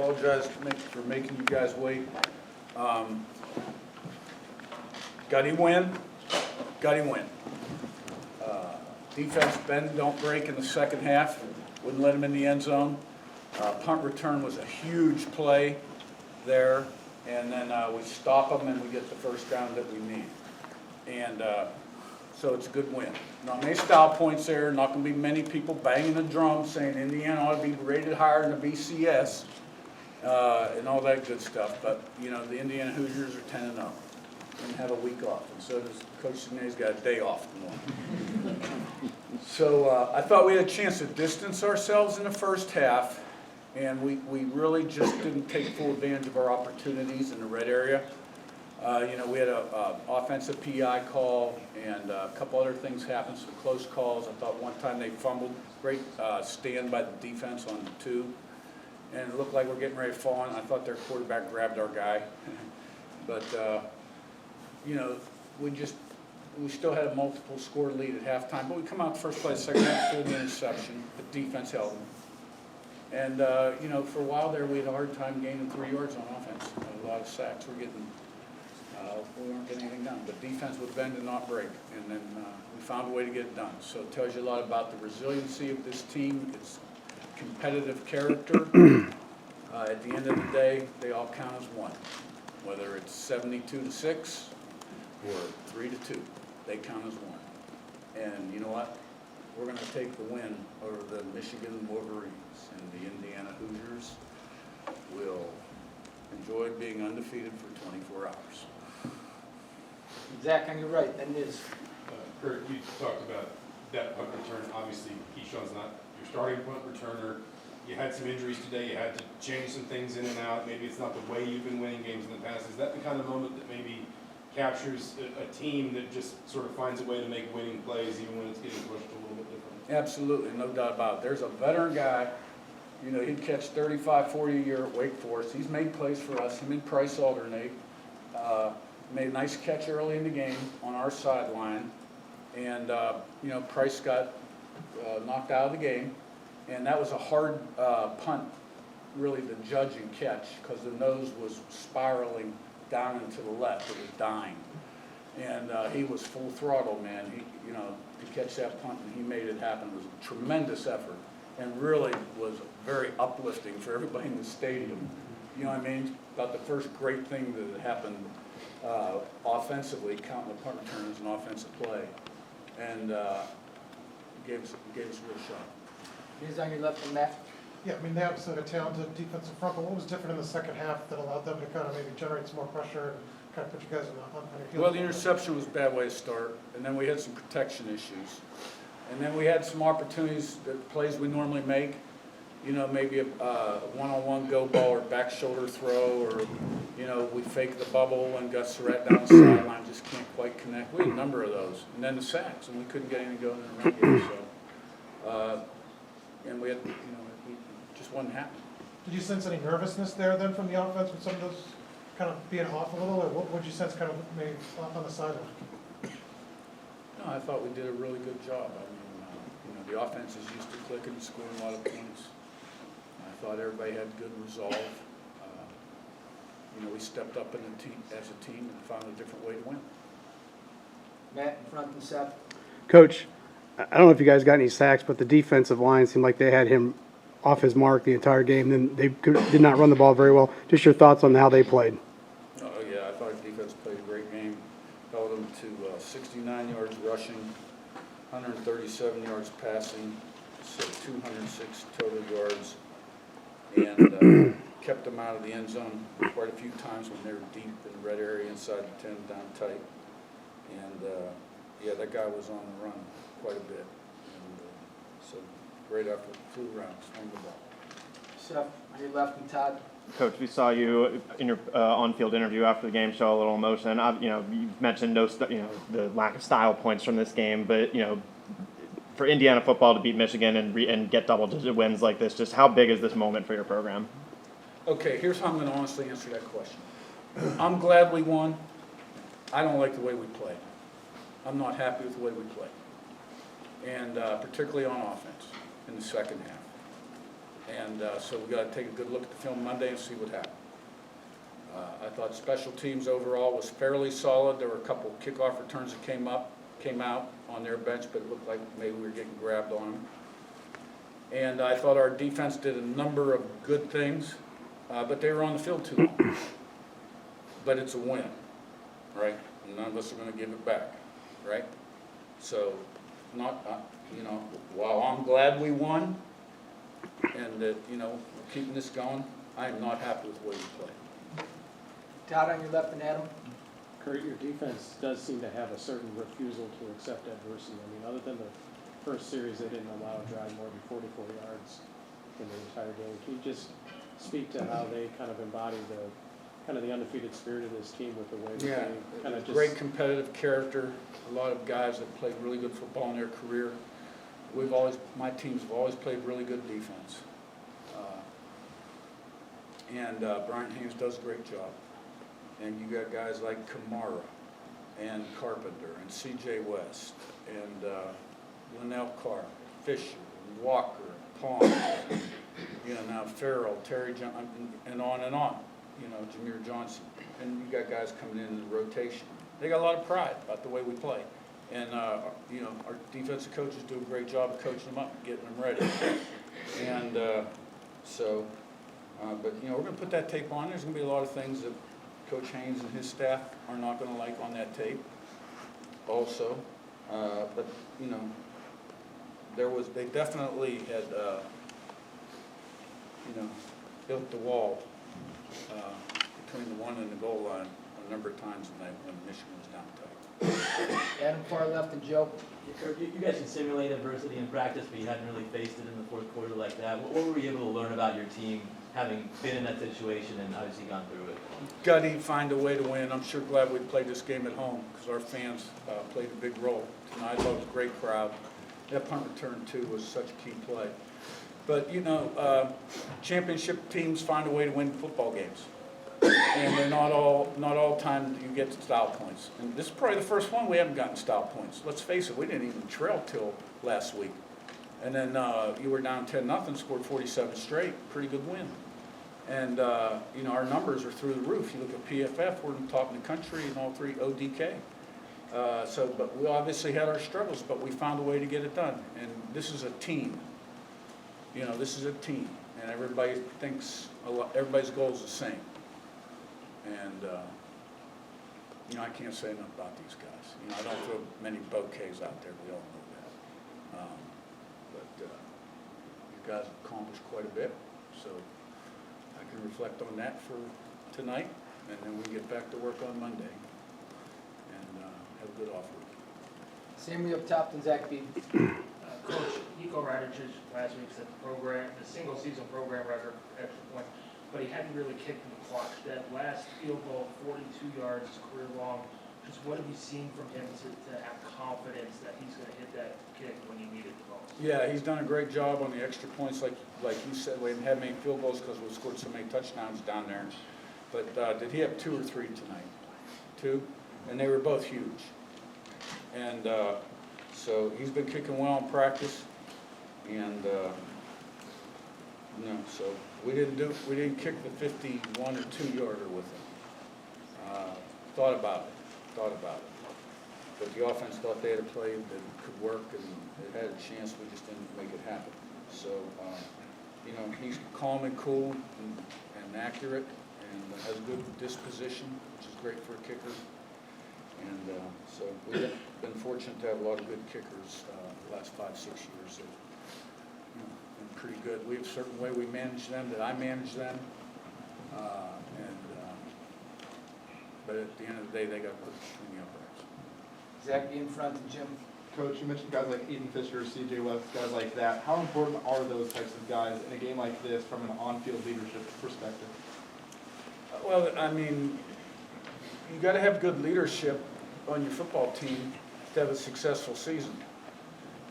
apologize for making you guys wait. Got him win. Defense bend, don't break in the second half. Wouldn't let him in the end zone. Punt return was a huge play there, and then we stop them and we get the first down that we need. And so it's a good win. Not many style points there. Not going to be many people banging the drum saying Indiana ought to be rated higher in the BCS and all that good stuff. But you know the Indiana Hoosiers are 10-0 and have a week off, and so does Coach Cignetti's got a day off tomorrow. So I thought we had a chance to distance ourselves in the first half, and we really just didn't take full advantage of our opportunities in the red area. You know, we had an offensive PI call, and a couple other things happened, some close calls. I thought one time they fumbled. Great stand by the defense on the 2, and it looked like we're getting ready to fall in. I thought their quarterback grabbed our guy. But, you know, we still had a multiple score lead at halftime, but we come out the first play, second half, threw the interception. The defense held them. And, you know, for a while there, we had a hard time gaining 3 yards on offense. A lot of sacks. We weren't getting anything done. But defense would bend and not break. And then we found a way to get it done. So it tells you a lot about the resiliency of this team, its competitive character. At the end of the day, they all count as one. Whether it's 72-6 or 3-2, they count as one. And you know what? We're going to take the win over the Michigan Wolverines, and the Indiana Hoosiers will enjoy being undefeated for 24 hours. Zach, on your right, then Niz. Curt, you talked about that punt return. Obviously, Keyshawn's not your starting punt returner. You had some injuries today. You had to change some things in and out. Maybe it's not the way you've been winning games in the past. Is that the kind of moment that maybe captures a team that just sort of finds a way to make winning plays even when it's getting pushed a little bit different? Absolutely, no doubt about it. There's a veteran guy, you know, he'd catch 35, 40 a year at Wake Forest. He's made plays for us. Him and Price alternate. Made a nice catch early in the game on our sideline. And, you know, Price got knocked out of the game. And that was a hard punt, really, to judge and catch because the nose was spiraling down and to the left. It was dying. And he was full throttle, man. He, you know, to catch that punt, and he made it happen. It was a tremendous effort and really was very uplifting for everybody in the stadium. You know what I mean? About the first great thing that happened offensively, counting the punt return as an offensive play. And gave us a real shot. Niz on your left, and Matt. Yeah, I mean, they have a talented defensive front, but what was different in the second half that allowed them to kind of maybe generate some more pressure and kind of put you guys on your heels? Well, the interception was a bad way to start, and then we had some protection issues. And then we had some opportunities, that plays we normally make, you know, maybe a one-on-one go ball or back shoulder throw, or, you know, we fake the bubble and got Surratt down the sideline, just can't quite connect. We had a number of those. And then the sacks, and we couldn't get anything going in the run game. So, and we had, you know, it just wasn't happening. Did you sense any nervousness there then from the offense with some of those kind of being off a little, or what would you sense kind of maybe off on the sideline? No, I thought we did a really good job. I mean, you know, the offense is used to clicking and scoring a lot of points. I thought everybody had good resolve. You know, we stepped up in the team, as a team, and found a different way to win. Matt in front and Seth. Coach, I don't know if you guys got any sacks, but the defensive line seemed like they had him off his mark the entire game. Then they did not run the ball very well. Just your thoughts on how they played. Oh, yeah, I thought the defense played a great game. Held them to 69 yards rushing, 137 yards passing, so 206 total yards, and kept them out of the end zone quite a few times when they were deep in the red area inside the 10 down tight. And, yeah, that guy was on the run quite a bit. And so great effort, flew around, swung the ball. Seth on your left, and Todd. Coach, we saw you in your on-field interview after the game show a little emotion. You know, you mentioned the lack of style points from this game, but you know, for Indiana football to beat Michigan and get double-digit wins like this, just how big is this moment for your program? Okay, here's how I'm going to honestly answer that question. I'm glad we won. I don't like the way we played. I'm not happy with the way we played, and particularly on offense in the second half. And so we got to take a good look at the film Monday and see what happened. I thought special teams overall was fairly solid. There were a couple kickoff returns that came out on their bench, but it looked like maybe we were getting grabbed on them. And I thought our defense did a number of good things, but they were on the field too long. But it's a win, right? None of us are going to give it back, right? So, while I'm glad we won and that, we're keeping this going, I am not happy with the way we played. Todd on your left and Adam. Curt, your defense does seem to have a certain refusal to accept adversity. I mean, other than the first series, they didn't allow a drive more than 44 yards in the entire game. Can you just speak to how they kind of embody the undefeated spirit of this team with the way that they kind of just... Great competitive character, a lot of guys that played really good football in their career. My teams have always played really good defense. And Brian Haynes does a great job. And you got guys like Kamara and Carpenter and C.J. West and Linnell Carr, Fisher, Walker, Pond, now Farrell, Terry Johnson, and on and on. Jameer Johnson. And you got guys coming in the rotation. They got a lot of pride about the way we play. And, our defensive coaches do a great job of coaching them up and getting them ready. And but, we're going to put that tape on. There's going to be a lot of things that Coach Haynes and his staff are not going to like on that tape also. But, they definitely had, built the wall between the one and the goal line a number of times when Michigan was down tight. Adam far left and Joe. You guys can simulate adversity in practice, but you hadn't really faced it in the fourth quarter like that. What were you able to learn about your team, having been in that situation and obviously gone through it? Got to find a way to win. I'm sure glad we played this game at home because our fans played a big role tonight. I thought it was a great crowd. That punt return, too, was such a key play. But, championship teams find a way to win football games. And they're not all time you get style points. And this is probably the first one we haven't gotten style points. Let's face it, we didn't even trail till last week. And then you were down 10-0, scored 47 straight. Pretty good win. And, our numbers are through the roof. You look at PFF, we're top in the country in all three ODK. But we obviously had our struggles, but we found a way to get it done. And this is a team. This is a team. And everybody thinks, everybody's goal is the same. And, I can't say enough about these guys. I don't throw many bouquets out there. We all know that. But you guys have accomplished quite a bit. So I can reflect on that for tonight. And then we get back to work on Monday. And have a good off week. Sammy up top, then Zach Beebe. Coach Nico Radich last week set the single season program record for extra point, but he hadn't really kicked in the clutch. That last field goal, 42 yards, career long. Just what have you seen from him to have confidence that he's going to hit that kick when you need it the most? Yeah, he's done a great job on the extra points. Like you said, we haven't had many field goals because we've scored so many touchdowns down there. But did he have 2 or 3 tonight? 2? And they were both huge. And so he's been kicking well in practice. And, so we didn't kick the 51 or 2 yarder with him. Thought about it. But the offense thought they had a play that could work and it had a chance, we just didn't make it happen. So, he's calm and cool and accurate and has a good disposition, which is great for a kicker. And so we've been fortunate to have a lot of good kickers the last 5-6 years that been pretty good. We have a certain way we manage them, that I manage them. But at the end of the day, they got to put it between the uprights. Zach Beebe in front and Jim. Coach, you mentioned guys like Aiden Fisher, C.J. West, guys like that. How important are those types of guys in a game like this from an on-field leadership perspective? Well, I mean, you got to have good leadership on your football team to have a successful season.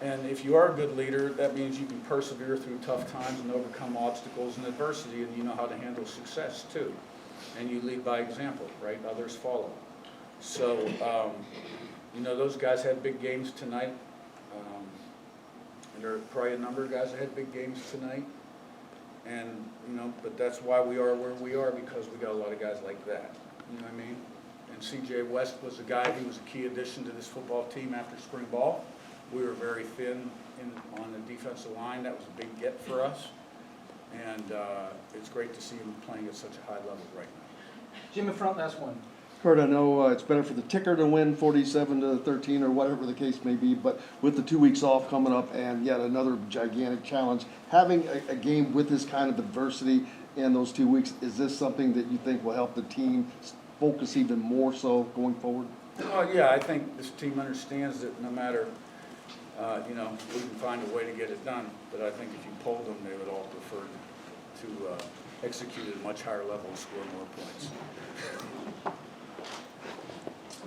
And if you are a good leader, that means you can persevere through tough times and overcome obstacles and adversity, and you know how to handle success too. And you lead by example, right? Others follow. So, those guys had big games tonight. And there are probably a number of guys that had big games tonight. And, but that's why we are where we are, because we got a lot of guys like that, you know what I mean? And C.J. West was a guy, he was a key addition to this football team after spring ball. We were very thin on the defensive line, that was a big get for us. And it's great to see him playing at such a high level right now. Jim in front, last one. Curt, I know it's better for the ticker to win 47-13 or whatever the case may be, but with the 2 weeks off coming up and yet another gigantic challenge, having a game with this kind of adversity in those 2 weeks, is this something that you think will help the team focus even more so going forward? Yeah, I think this team understands that no matter, we can find a way to get it done. But I think if you polled them, they would all prefer to execute at a much higher level and score more points.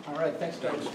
All right, thanks, guys.